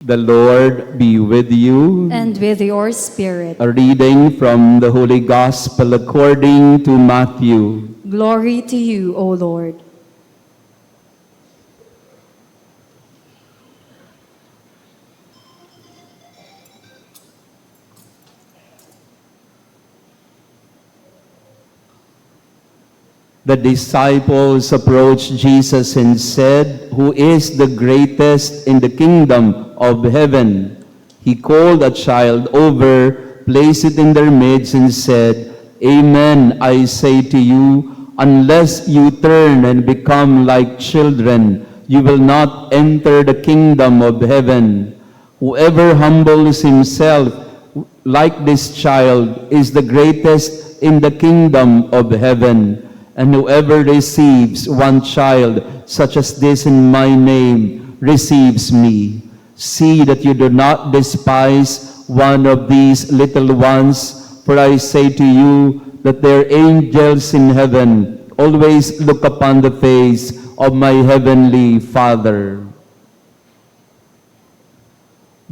The Lord be with you. And with your spirit. A reading from the Holy Gospel according to Matthew. Glory to you, O Lord. The disciples approached Jesus and said, "Who is the greatest in the kingdom of heaven?" He called a child over, placed it in their midst, and said, "Amen, I say to you, unless you turn and become like children, you will not enter the kingdom of heaven. Whoever humbles himself like this child is the greatest in the kingdom of heaven. And whoever receives one child such as this in my name receives me. See that you do not despise one of these little ones, for I say to you that their angels in heaven always look upon the face of my heavenly Father."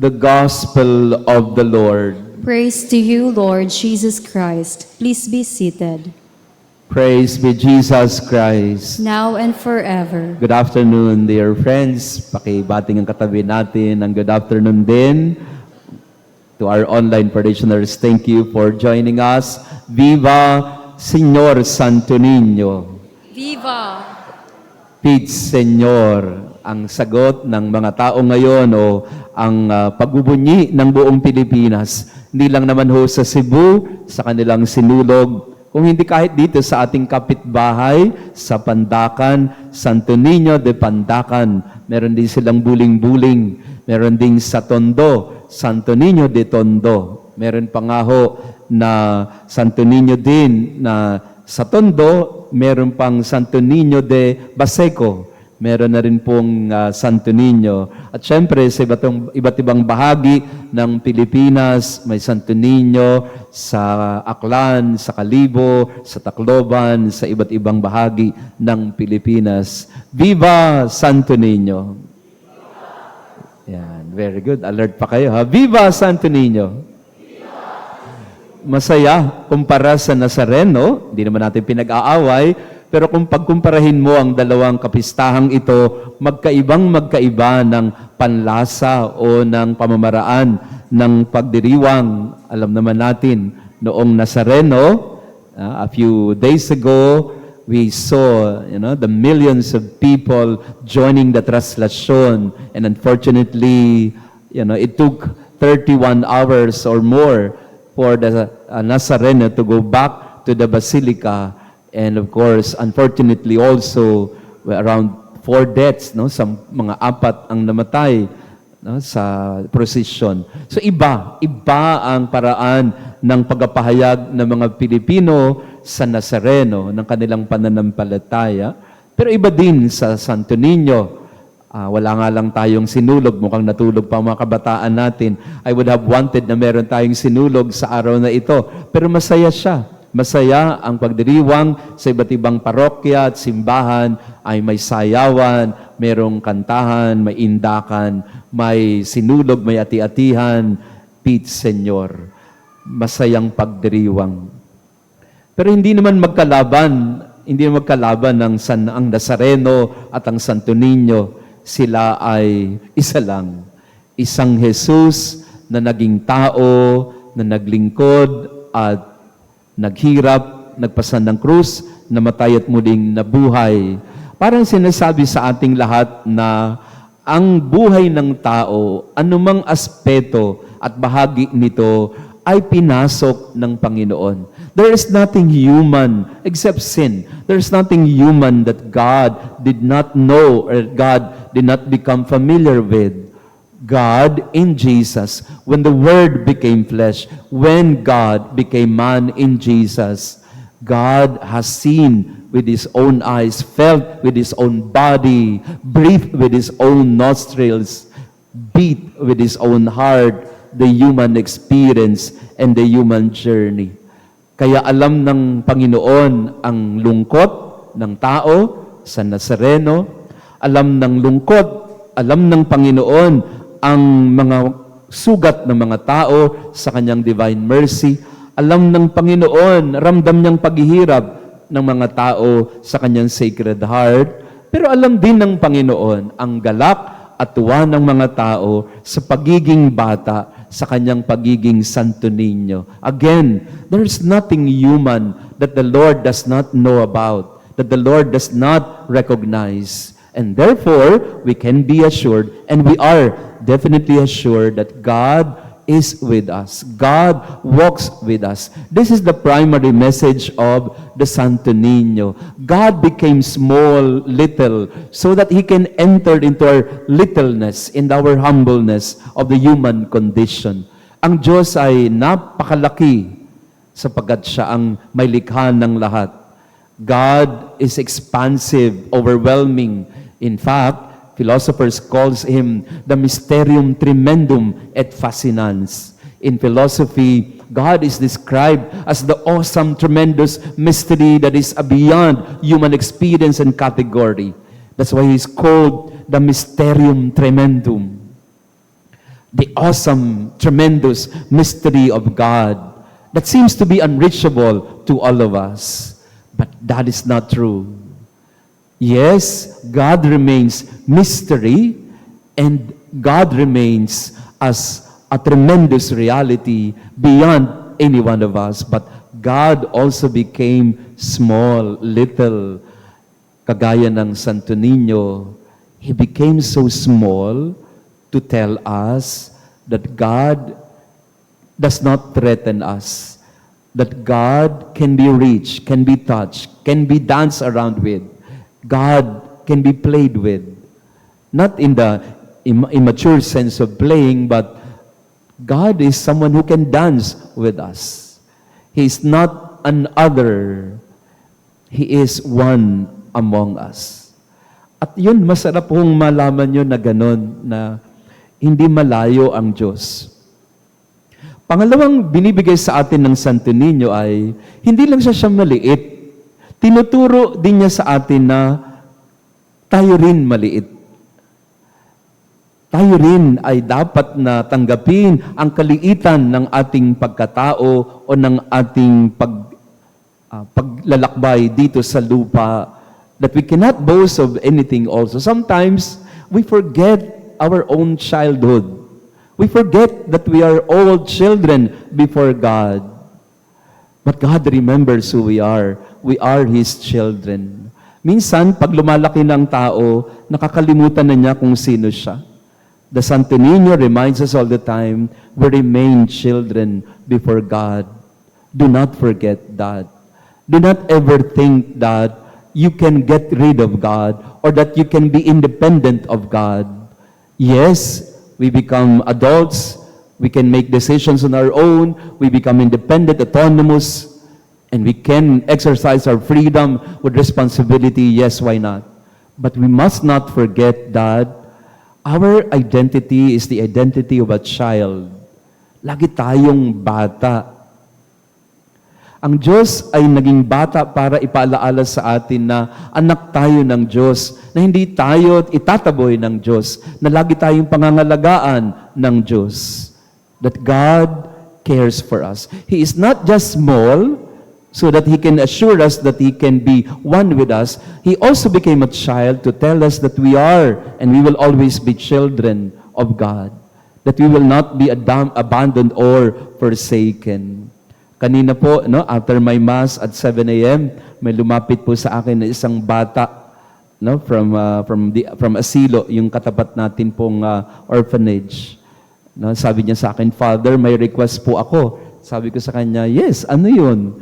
The Gospel of the Lord. Praise to you, Lord Jesus Christ. Please be seated. Praise be Jesus Christ. Now and forever. Good afternoon, dear friends. Pakibating ang katabi natin. Ang good afternoon din to our online parishioners. Thank you for joining us. Viva Señor Santo Niño. Viva! Peace, Señor. Ang sagot ng mga tao ngayon o ang pagbubunyi ng buong Pilipinas. Hindi lang naman ho sa Cebu, sa kanilang sinulog, kung hindi kahit dito sa ating kapitbahay, sa Pandacan, Santo Niño de Pandacan, meron din silang buling-buling. Meron din sa Tondo, Santo Niño de Tondo. Meron pa nga ho na Santo Niño din na sa Tondo, meron pang Santo Niño de Baseco. Meron na rin pong Santo Niño. At syempre, sa iba't ibang bahagi ng Pilipinas, may Santo Niño sa Aklan, sa Kalibo, sa Tacloban, sa iba't ibang bahagi ng Pilipinas. Viva Santo Niño! Yan, very good. Alert pa kayo, ha? Viva Santo Niño! Masaya kumpara sa Nazareno, hindi naman natin pinag-aaway, pero kung pagkumparahin mo ang dalawang kapistahang ito, magkaiba ng panlasa o ng pamamaraan ng pagdiriwang. Alam naman natin, noong Nazareno, a few days ago, we saw the millions of people joining the Traslasyon. And unfortunately, it took 31 hours or more for the Nazareno to go back to the Basilica. And of course, unfortunately also, around 4 deaths, sa mga 4 ang namatay sa procession. So iba ang paraan ng pagpapahayag ng mga Pilipino sa Nazareno, ng kanilang pananampalataya. Pero iba din sa Santo Niño. Wala nga lang tayong sinulog, mukhang natulog pa ang mga kabataan natin. I would have wanted na meron tayong sinulog sa araw na ito. Pero masaya siya. Masaya ang pagdiriwang sa iba't ibang parokya at simbahan ay may sayawan, merong kantahan, may indakan, may sinulog, may ati-atihan. Peace, Señor. Masayang pagdiriwang. Pero hindi naman magkalaban ang Nazareno at ang Santo Niño. Sila ay isa lang. Isang Jesus na naging tao, na naglingkod at naghirap, nagpasan ng krus, namatay at muling nabuhay. Parang sinasabi sa ating lahat na ang buhay ng tao, anumang aspeto at bahagi nito ay pinasok ng Panginoon. There is nothing human except sin. There is nothing human that God did not know or God did not become familiar with. God in Jesus, when the Word became flesh, when God became man in Jesus, God has seen with His own eyes, felt with His own body, breathed with His own nostrils, beat with His own heart, the human experience and the human journey. Kaya alam ng Panginoon ang lungkot ng tao sa Nazareno, alam ng Panginoon ang mga sugat ng mga tao sa kanyang divine mercy. Alam ng Panginoon, ramdam niyang paghihirap ng mga tao sa kanyang Sacred Heart. Pero alam din ng Panginoon ang galak at tuwa ng mga tao sa pagiging bata, sa kanyang pagiging Santo Niño. Again, there's nothing human that the Lord does not know about, that the Lord does not recognize. And therefore, we can be assured, and we are definitely assured that God is with us. God walks with us. This is the primary message of the Santo Niño. God became small, little, so that He can enter into our littleness, in our humbleness of the human condition. Ang Diyos ay napakalaki sapagkat Siya ang may likha ng lahat. God is expansive, overwhelming. In fact, philosophers calls Him the mysterium tremendum et fascinans. In philosophy, God is described as the awesome, tremendous mystery that is beyond human experience and category. That's why He's called the mysterium tremendum. The awesome, tremendous mystery of God that seems to be unreachable to all of us. But that is not true. Yes, God remains mystery, and God remains as a tremendous reality beyond any one of us. But God also became small, little. Kagaya ng Santo Niño, He became so small to tell us that God does not threaten us, that God can be reached, can be touched, can be danced around with. God can be played with. Not in the immature sense of playing, but God is someone who can dance with us. He is not an other. He is one among us. At yun, masarap pong malaman nyo na ganon, na hindi malayo ang Diyos. Pangalawang binibigay sa atin ng Santo Niño ay, hindi lang siya maliit. Tinuturo din niya sa atin na tayo rin maliit. Tayo rin ay dapat na tanggapin ang kaliitan ng ating pagkatao o ng ating paglalakbay dito sa lupa, that we cannot boast of anything also. Sometimes, we forget our own childhood. We forget that we are all children before God. But God remembers who we are. We are His children. Minsan, pag lumalaki ng tao, nakakalimutan na niya kung sino siya. The Santo Niño reminds us all the time, we remain children before God. Do not forget that. Do not ever think that you can get rid of God or that you can be independent of God. Yes, we become adults. We can make decisions on our own. We become independent, autonomous. And we can exercise our freedom with responsibility. Yes, why not? But we must not forget that our identity is the identity of a child. Lagi tayong bata. Ang Diyos ay naging bata para ipaalaala sa atin na anak tayo ng Diyos, na hindi tayo itataboy ng Diyos, na lagi tayong pangangalagaan ng Diyos. That God cares for us. He is not just small, so that He can assure us that He can be one with us. He also became a child to tell us that we are and we will always be children of God. That we will not be abandoned or forsaken. Kanina po, after my Mass at 7 a.m., may lumapit po sa akin na isang bata from Asilo, yung katapat natin pong orphanage. Sabi niya sa akin, Father, may request po ako. Sabi ko sa kanya, yes, ano yun?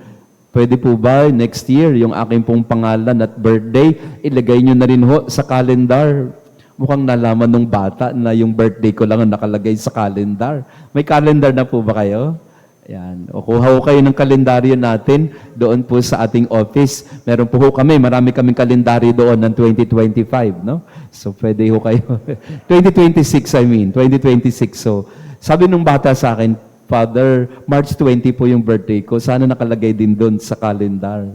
Pwede po ba next year, yung aking pong pangalan at birthday, ilagay nyo na rin ho sa calendar. Mukhang nalaman ng bata na yung birthday ko lang ang nakalagay sa calendar. May calendar na po ba kayo? Yan. O kuha ho kayo ng kalendaryo natin doon po sa ating office. Meron po ho kami, marami kaming kalendaryo doon ng 2025, no? So pwede ho kayo. 2026, 2026. So sabi nung bata sa akin, Father, March 20 po yung birthday ko. Sana nakalagay din doon sa calendar.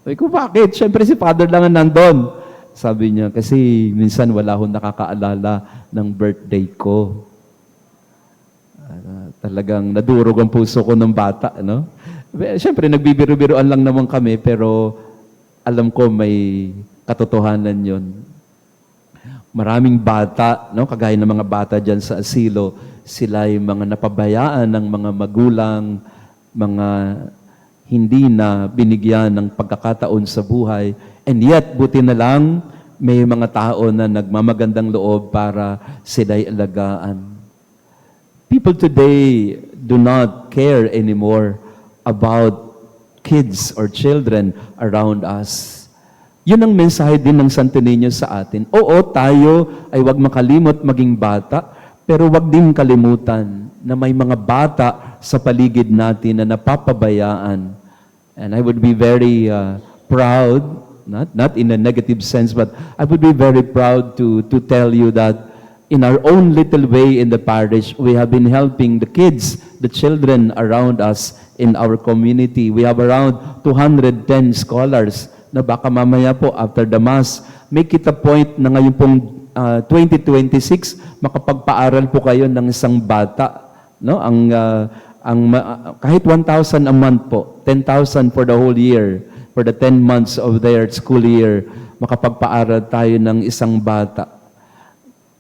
Sabi ko, bakit? Siyempre si Father lang ang nandun. Sabi niya, kasi minsan wala akong nakakaalala ng birthday ko. Talagang nadurog ang puso ko ng bata, no? Siyempre, nagbibiro-biroan lang naman kami, pero alam ko may katotohanan yon. Maraming bata, no? Kagaya ng mga bata dyan sa asilo, sila ay mga napabayaan ng mga magulang, mga hindi na binigyan ng pagkakataon sa buhay. And yet, buti na lang, may mga tao na nagmamagandang loob para sila'y alagaan. People today do not care anymore about kids or children around us. Yun ang mensahe din ng Santo Niño sa atin. Oo, tayo ay huwag makalimot maging bata, pero huwag din kalimutan na may mga bata sa paligid natin na napapabayaan. And I would be very proud, not in a negative sense, but I would be very proud to tell you that in our own little way in the parish, we have been helping the kids, the children around us in our community. We have around 210 scholars na baka mamaya po after the Mass, make it a point na ngayon pong 2026, makapagpaaral po kayo ng isang bata. No? Kahit 1,000 a month po, 10,000 for the whole year, for the 10 months of their school year, makapagpaaral tayo ng isang bata.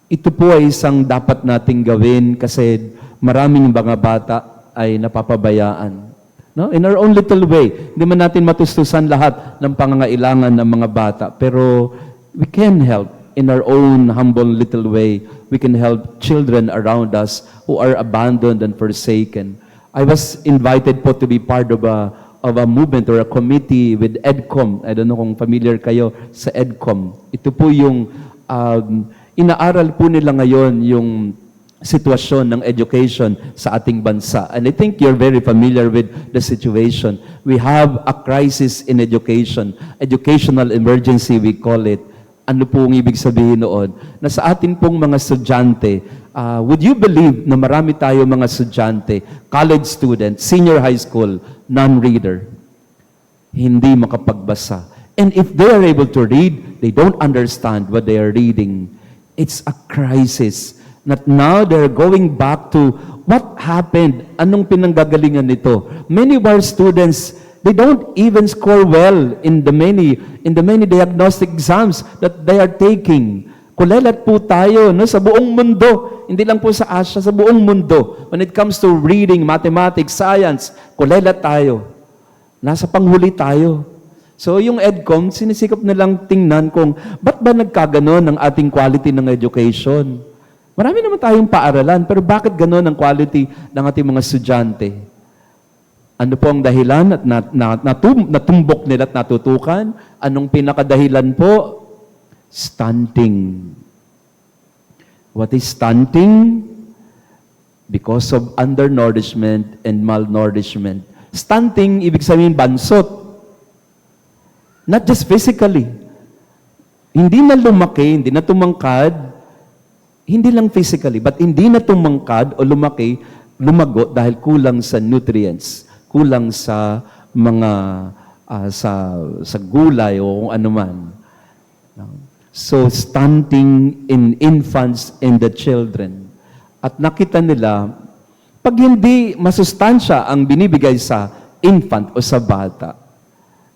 Ito po ay isang dapat nating gawin kasi maraming mga bata ay napapabayaan. No? In our own little way, hindi man natin matustusan lahat ng pangangailangan ng mga bata, pero we can help in our own humble little way. We can help children around us who are abandoned and forsaken. I was invited po to be part of a movement or a committee with EDCOM. I don't know kung familiar kayo sa EDCOM. Ito po yung inaaral po nila ngayon yung sitwasyon ng education sa ating bansa. And I think you're very familiar with the situation. We have a crisis in education. Educational emergency, we call it. Ano po ang ibig sabihin noon? Na sa atin pong mga estudyante, would you believe na marami tayo mga estudyante, college student, senior high school, non-reader, hindi makapagbasa. And if they are able to read, they don't understand what they are reading. It's a crisis. That now they're going back to what happened. Anong pinanggagalingan nito? Many of our students, they don't even score well in the many diagnostic exams that they are taking. Kulelat po tayo, no, sa buong mundo. Hindi lang po sa Asia, sa buong mundo. When it comes to reading, mathematics, science, kulelat tayo. Nasa panghuli tayo. So yung EDCOM, sinisikap nilang tingnan kung ba't ba nagkaganon ang ating quality ng education? Marami naman tayong paaralan, pero bakit ganon ang quality ng ating mga estudyante? Ano po ang dahilan at natumbok nila at natutukan? Anong pinakadahilan po? Stunting. What is stunting? Because of undernourishment and malnourishment. Stunting, ibig sabihin bansot. Not just physically. Hindi na lumaki, hindi na tumangkad, hindi lang physically, but hindi na tumangkad o lumaki, lumago dahil kulang sa nutrients, kulang sa mga sa gulay o kung ano man. So, stunting in infants and the children. At nakita nila, pag hindi masustansya ang binibigay sa infant o sa bata,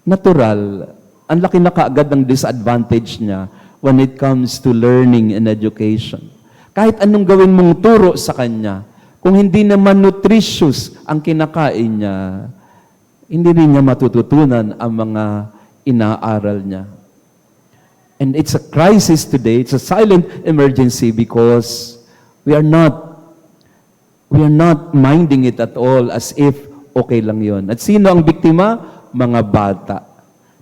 natural, ang laki na kaagad ng disadvantage niya when it comes to learning and education. Kahit anong gawin mong turo sa kanya, kung hindi naman nutritious ang kinakain niya, hindi rin niya matututunan ang mga inaaral niya. And it's a crisis today, it's a silent emergency because we are not minding it at all as if okay lang yon. At sino ang biktima? Mga bata.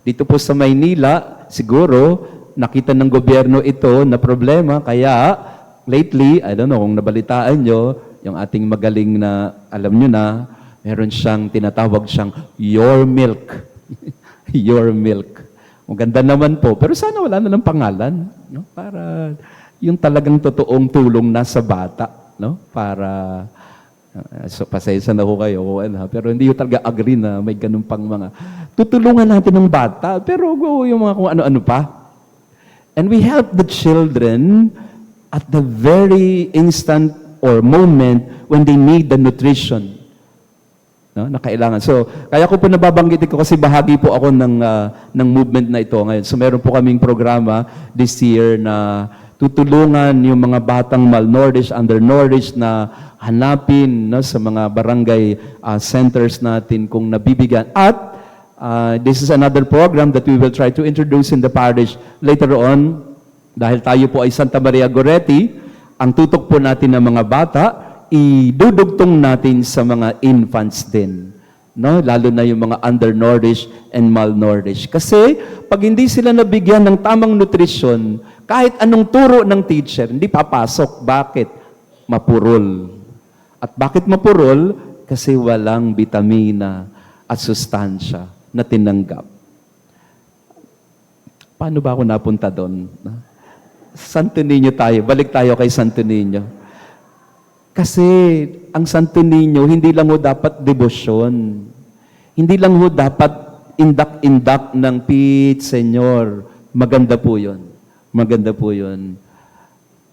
Dito po sa Maynila, siguro, nakita ng gobyerno ito na problema, kaya lately, I don't know kung nabalitaan nyo, yung ating magaling na, alam nyo na, meron siyang tinatawag siyang your milk. Your milk. Maganda naman po, pero sana wala na ng pangalan, no? Para yung talagang totoong tulong nasa bata, no? Para so, pasensya na ho kayo, pero hindi ko talaga agree na may ganun pang mga tutulungan natin ng bata, pero yung mga kung ano-ano pa. And we help the children at the very instant or moment when they need the nutrition, no, na kailangan. So, kaya ko po nababanggit ko kasi bahagi po ako ng movement na ito ngayon. So, meron po kaming programa this year na tutulungan yung mga batang malnourished, undernourished na hanapin, no, sa mga barangay centers natin kung nabibigyan. At this is another program that we will try to introduce in the parish later on. Dahil tayo po ay Santa Maria Goretti, ang tutok po natin ng mga bata, idudugtong natin sa mga infants din. No? Lalo na yung mga undernourished and malnourished. Kasi pag hindi sila nabigyan ng tamang nutrisyon, kahit anong turo ng teacher, hindi papasok. Bakit? Mapurol. At bakit mapurol? Kasi walang vitamina at sustansya na tinanggap. Paano ba ako napunta doon? Santo Niño tayo. Balik tayo kay Santo Niño. Kasi ang Santo Niño, hindi lang ho dapat debosyon. Hindi lang ho dapat indak-indak ng Pit, Senyor. Maganda po yun. Maganda po yun.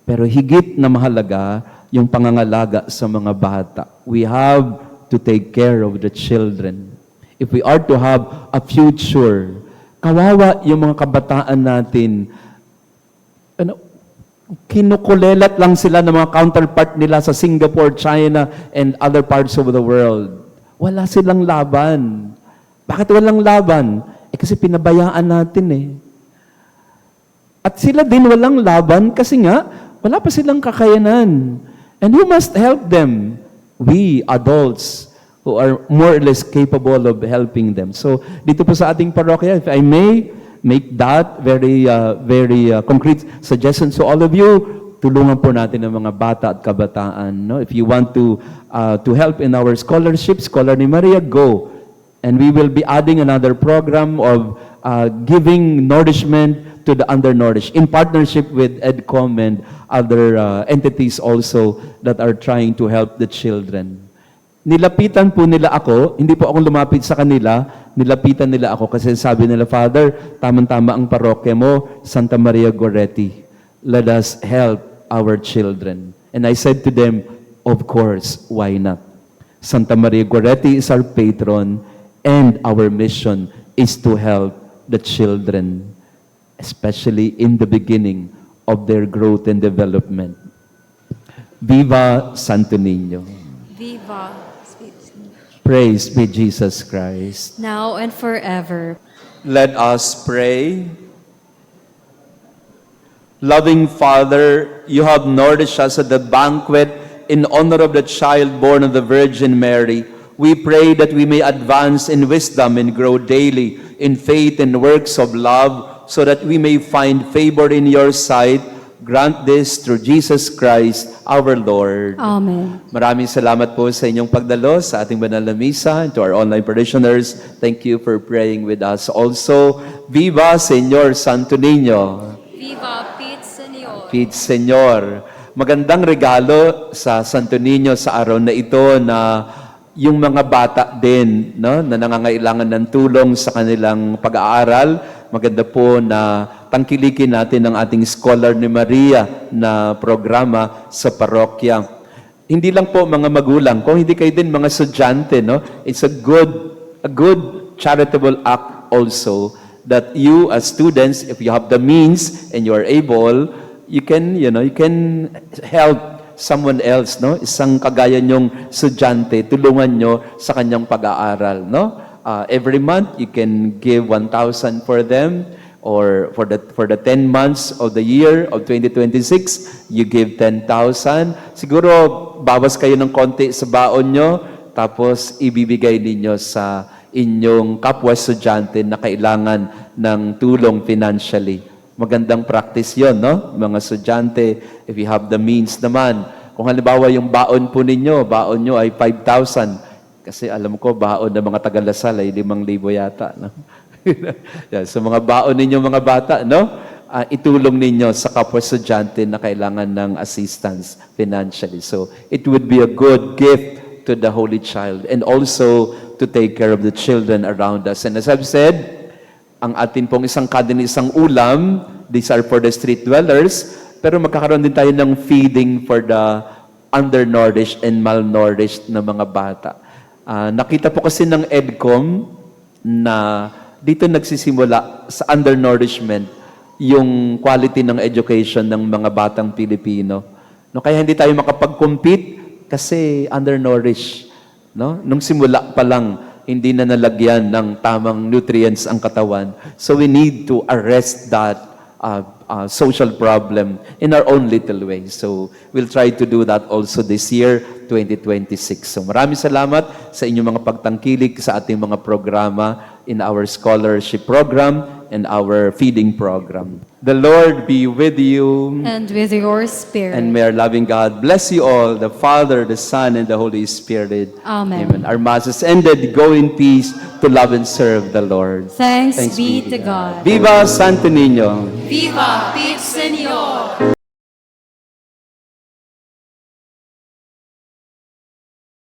Pero higit na mahalaga yung pangangalaga sa mga bata. We have to take care of the children. If we are to have a future, kawawa yung mga kabataan natin, kinukulelat lang sila ng mga counterpart nila sa Singapore, China, and other parts of the world. Wala silang laban. Bakit walang laban? Kasi pinabayaan natin eh. At sila din walang laban kasi nga, wala pa silang kakayanan. And who must help them? We, adults, who are more or less capable of helping them. So, dito po sa ating parokya, if I may make that very concrete suggestion to all of you, tulungan po natin ang mga bata at kabataan. No? If you want to help in our scholarship, Scholar ni Maria, go. And we will be adding another program of giving nourishment to the undernourished in partnership with EDCOM and other entities also that are trying to help the children. Nilapitan po nila ako, hindi po ako lumapit sa kanila, nilapitan nila ako kasi sabi nila, Father, tamang-tama ang parokya mo, Santa Maria Goretti. Let us help our children. And I said to them, of course, why not? Santa Maria Goretti is our patron and our mission is to help the children, especially in the beginning of their growth and development. Viva Santo Niño. Viva. Praise be Jesus Christ. Now and forever. Let us pray. Loving Father, you have nourished us at the banquet in honor of the child born of the Virgin Mary. We pray that we may advance in wisdom and grow daily in faith and works of love, so that we may find favor in your sight. Grant this through Jesus Christ, our Lord. Amen. Maraming salamat po sa inyong pagdalo sa ating banal na misa, and to our online parishioners. Thank you for praying with us also. Viva Señor Santo Niño. Viva Pit Señor. Pit Señor. Magandang regalo sa Santo Niño sa araw na ito na yung mga bata din, no, na nangangailangan ng tulong sa kanilang pag-aaral. Maganda po na tangkilikin natin ang ating Scholar ni Maria na programa sa parokya. Hindi lang po mga magulang, kung hindi kayo din mga estudyante, no? It's a good charitable act also that you as students, if you have the means and you are able, you can help someone else, no? Isang kagaya nyong estudyante, tulungan nyo sa kanyang pag-aaral, no? Every month you can give 1,000 for them, or for the 10 months of the year of 2026, you give 10,000. Siguro bawas kayo ng konti sa baon nyo, tapos ibibigay ninyo sa inyong kapwa estudyante na kailangan ng tulong financially. Magandang practice yon, no? Mga estudyante, if you have the means naman. Kung halimbawa yung baon po ninyo, baon nyo ay 5,000. Kasi alam ko, baon ng mga Tagalasal ay 5,000 yata. No? So mga baon ninyo mga bata, no? Itulong ninyo sa kapwa estudyante na kailangan ng assistance financially. So it would be a good gift to the Holy Child and also to take care of the children around us. And as I've said, ang atin pong isang kadin, isang ulam, these are for the street dwellers, pero magkakaroon din tayo ng feeding for the undernourished and malnourished na mga bata. Nakita po kasi ng EDCOM na dito nagsisimula sa undernourishment yung quality ng education ng mga batang Pilipino. No, kaya hindi tayo makapag-compete kasi undernourished. No? Nung simula pa lang, hindi na nalagyan ng tamang nutrients ang katawan. So we need to arrest that social problem in our own little way. So we'll try to do that also this year, 2026. So maraming salamat sa inyong mga pagtangkilik sa ating mga programa in our scholarship program and our feeding program. The Lord be with you. And with your spirit. And may our loving God bless you all, the Father, the Son, and the Holy Spirit. Amen. Our Mass is ended. Go in peace to love and serve the Lord. Thanks be to God. Viva Santo Niño! Viva Pizza Señor!